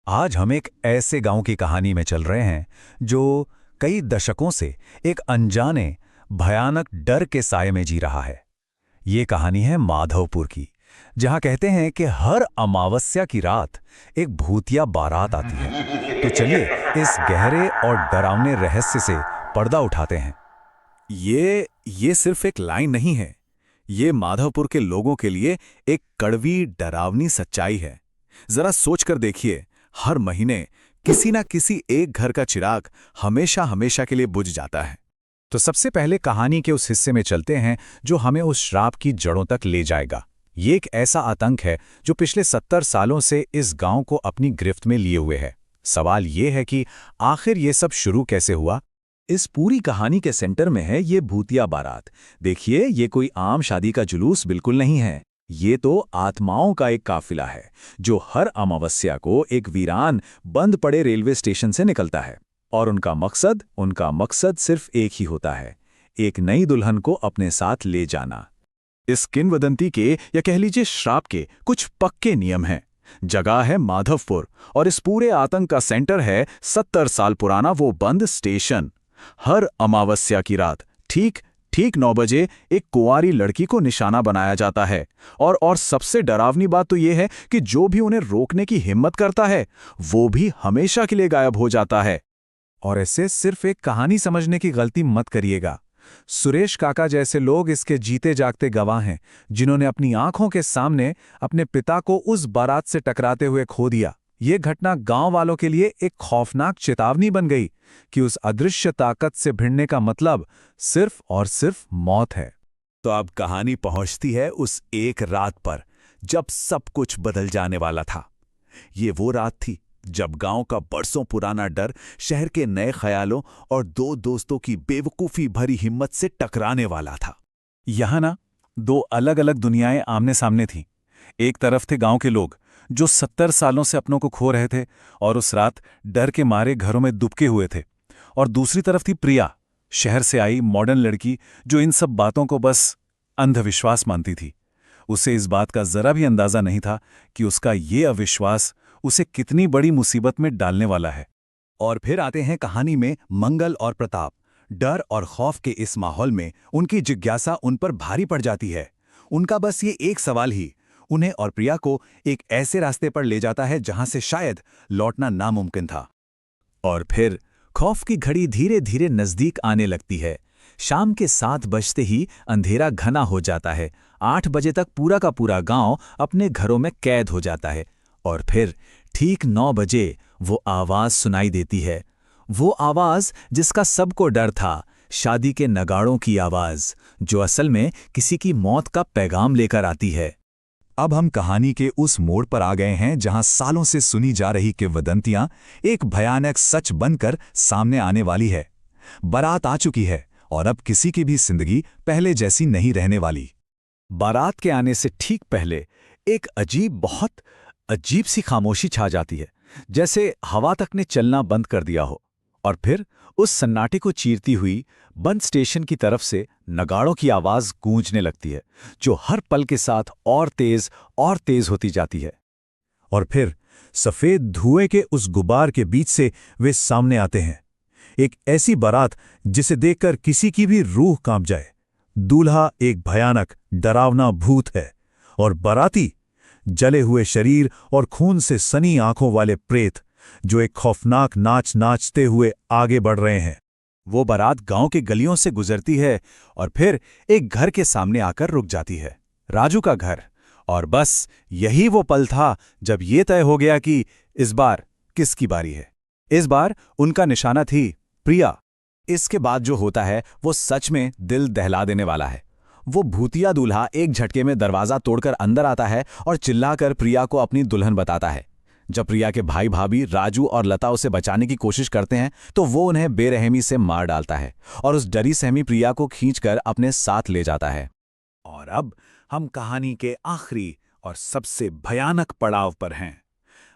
आज हम एक ऐसे गांव की कहानी में चल रहे हैं जो कई दशकों से एक अनजाने भयानक डर के साये में जी रहा है। ये कहानी है माधवपुर की, जहां कहते हैं कि हर अमावस्या की रात एक भूतिया बारात आती है। तो चलिए इस गहरे और डरावने रहस्य से पर्दा उठाते हैं। ये सिर्फ एक लाइन नहीं है। ये माधवपुर के लोगों के लिए एक कड़वी डरावनी सच्चाई है। जरा सोचकर देखिए, हर महीने किसी ना किसी एक घर का चिराग हमेशा हमेशा के लिए बुझ जाता है। तो सबसे पहले कहानी के उस हिस्से में चलते हैं जो हमें उस श्राप की जड़ों तक ले जाएगा। ये एक ऐसा आतंक है जो पिछले 70 सालों से इस गांव को अपनी गिरफ्त में लिए हुए है। सवाल ये है कि आखिर ये सब शुरू कैसे हुआ। इस पूरी कहानी के सेंटर में है ये भूतिया बारात। देखिए, ये कोई आम शादी का जुलूस बिल्कुल नहीं है। ये तो आत्माओं का एक काफिला है जो हर अमावस्या को एक वीरान बंद पड़े रेलवे स्टेशन से निकलता है। और उनका मकसद सिर्फ एक ही होता है, एक नई दुल्हन को अपने साथ ले जाना। इस किंवदंती के या कह लीजिए श्राप के कुछ पक्के नियम हैं। जगह है माधवपुर और इस पूरे आतंक का सेंटर है 70 साल पुराना वो बंद स्टेशन। हर अमावस्या की रात ठीक 9 बजे एक कुंवारी लड़की को निशाना बनाया जाता है। और सबसे डरावनी बात तो ये है कि जो भी उन्हें रोकने की हिम्मत करता है वो भी हमेशा के लिए गायब हो जाता है। और ऐसे सिर्फ एक कहानी समझने की गलती मत करिएगा। सुरेश काका जैसे लोग इसके जीते जागते गवाह हैं, जिन्होंने अपनी आंखों के सामने अपने पिता को उस बारात से टकराते हुए खो दिया। ये घटना गांव वालों के लिए एक खौफनाक चेतावनी बन गई कि उस अदृश्य ताकत से भिड़ने का मतलब सिर्फ और सिर्फ मौत है। तो अब कहानी पहुंचती है उस एक रात पर जब सब कुछ बदल जाने वाला था। ये वो रात थी जब गांव का बरसों पुराना डर शहर के नए ख्यालों और दो दोस्तों की बेवकूफी भरी हिम्मत से टकराने वाला था। यहां ना दो अलग अलग दुनियाएं आमने सामने थीं। एक तरफ थे गांव के लोग जो 70 सालों से अपनों को खो रहे थे और उस रात डर के मारे घरों में दुबके हुए थे। और दूसरी तरफ थी प्रिया, शहर से आई मॉडर्न लड़की जो इन सब बातों को बस अंधविश्वास मानती थी। उसे इस बात का जरा भी अंदाजा नहीं था कि उसका ये अविश्वास उसे कितनी बड़ी मुसीबत में डालने वाला है। और फिर आते हैं कहानी में मंगल और प्रताप। डर और खौफ के इस माहौल में उनकी जिज्ञासा उन पर भारी पड़ जाती है। उनका बस ये एक सवाल ही उन्हें और प्रिया को एक ऐसे रास्ते पर ले जाता है जहां से शायद लौटना नामुमकिन था। और फिर खौफ की घड़ी धीरे धीरे नजदीक आने लगती है। शाम के 7 बजते ही अंधेरा घना हो जाता है। 8 बजे तक पूरा का पूरा गांव अपने घरों में कैद हो जाता है। और फिर ठीक 9 बजे वो आवाज सुनाई देती है। वो आवाज जिसका सबको डर था, शादी के नगाड़ों की आवाज, जो असल में किसी की मौत का पैगाम लेकर आती है। अब हम कहानी के उस मोड़ पर आ गए हैं जहां सालों से सुनी जा रही किंवदंतियां एक भयानक सच बनकर सामने आने वाली है। बारात आ चुकी है और अब किसी की भी जिंदगी पहले जैसी नहीं रहने वाली। बारात के आने से ठीक पहले एक बहुत अजीब सी खामोशी छा जाती है, जैसे हवा तक ने चलना बंद कर दिया हो। और फिर उस सन्नाटे को चीरती हुई बंद स्टेशन की तरफ से नगाड़ों की आवाज गूंजने लगती है, जो हर पल के साथ और तेज होती जाती है। और फिर सफेद धुएं के उस गुबार के बीच से वे सामने आते हैं। एक ऐसी बारात जिसे देखकर किसी की भी रूह कांप जाए। दूल्हा एक भयानक डरावना भूत है और बाराती जले हुए शरीर और खून से सनी आंखों वाले प्रेत, जो एक खौफनाक नाच नाचते हुए आगे बढ़ रहे हैं। वो बारात गांव के गलियों से गुजरती है और फिर एक घर के सामने आकर रुक जाती है, राजू का घर। और बस यही वो पल था जब ये तय हो गया कि इस बार किसकी बारी है। इस बार उनका निशाना थी प्रिया। इसके बाद जो होता है वो सच में दिल दहला देने वाला है। वो भूतिया दूल्हा एक झटके में दरवाजा तोड़कर अंदर आता है और चिल्लाकर प्रिया को अपनी दुल्हन बताता है। जब प्रिया के भाई भाभी राजू और लता उसे बचाने की कोशिश करते हैं तो वो उन्हें बेरहमी से मार डालता है और उस डरी सहमी प्रिया को खींचकर अपने साथ ले जाता है। और अब हम कहानी के आखिरी और सबसे भयानक पड़ाव पर हैं।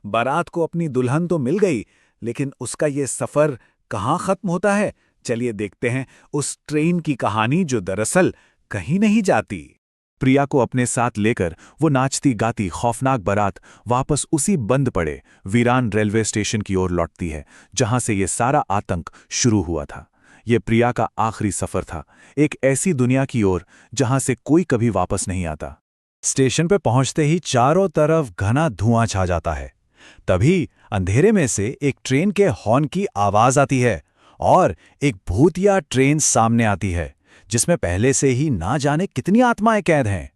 बारात को अपनी दुल्हन तो मिल गई, लेकिन उसका ये सफर कहाँ खत्म होता है, चलिए देखते हैं उस ट्रेन की कहानी जो दरअसल कहीं नहीं जाती। प्रिया को अपने साथ लेकर वो नाचती गाती खौफनाक बारात वापस उसी बंद पड़े वीरान रेलवे स्टेशन की ओर लौटती है, जहां से ये सारा आतंक शुरू हुआ था। ये प्रिया का आखिरी सफर था, एक ऐसी दुनिया की ओर जहां से कोई कभी वापस नहीं आता। स्टेशन पे पहुंचते ही चारों तरफ घना धुआं छा जाता है। तभी अंधेरे में से एक ट्रेन के हॉर्न की आवाज आती है और एक भूतिया ट्रेन सामने आती है, जिसमें पहले से ही ना जाने कितनी आत्माएं कैद हैं।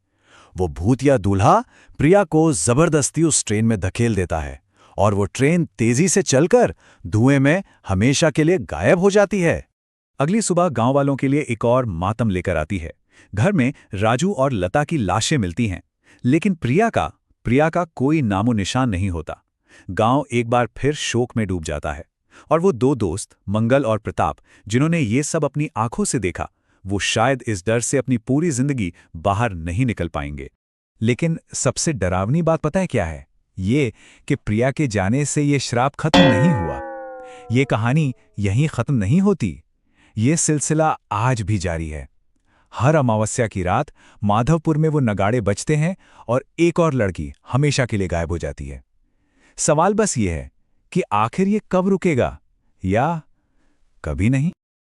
वो भूतिया दूल्हा प्रिया को जबरदस्ती उस ट्रेन में धकेल देता है और वो ट्रेन तेजी से चलकर धुएं में हमेशा के लिए गायब हो जाती है। अगली सुबह गांव वालों के लिए एक और मातम लेकर आती है। घर में राजू और लता की लाशें मिलती हैं, लेकिन प्रिया का कोई नामो निशान नहीं होता। गांव एक बार फिर शोक में डूब जाता है और वो दो दोस्त मंगल और प्रताप, जिन्होंने ये सब अपनी आंखों से देखा, वो शायद इस डर से अपनी पूरी जिंदगी बाहर नहीं निकल पाएंगे। लेकिन सबसे डरावनी बात पता है क्या है? ये कि प्रिया के जाने से ये श्राप खत्म नहीं हुआ। ये कहानी यहीं खत्म नहीं होती। ये सिलसिला आज भी जारी है। हर अमावस्या की रात माधवपुर में वो नगाड़े बजते हैं और एक और लड़की हमेशा के लिए गायब हो जाती है। सवाल बस ये है कि आखिर ये कब रुकेगा, या कभी नहीं।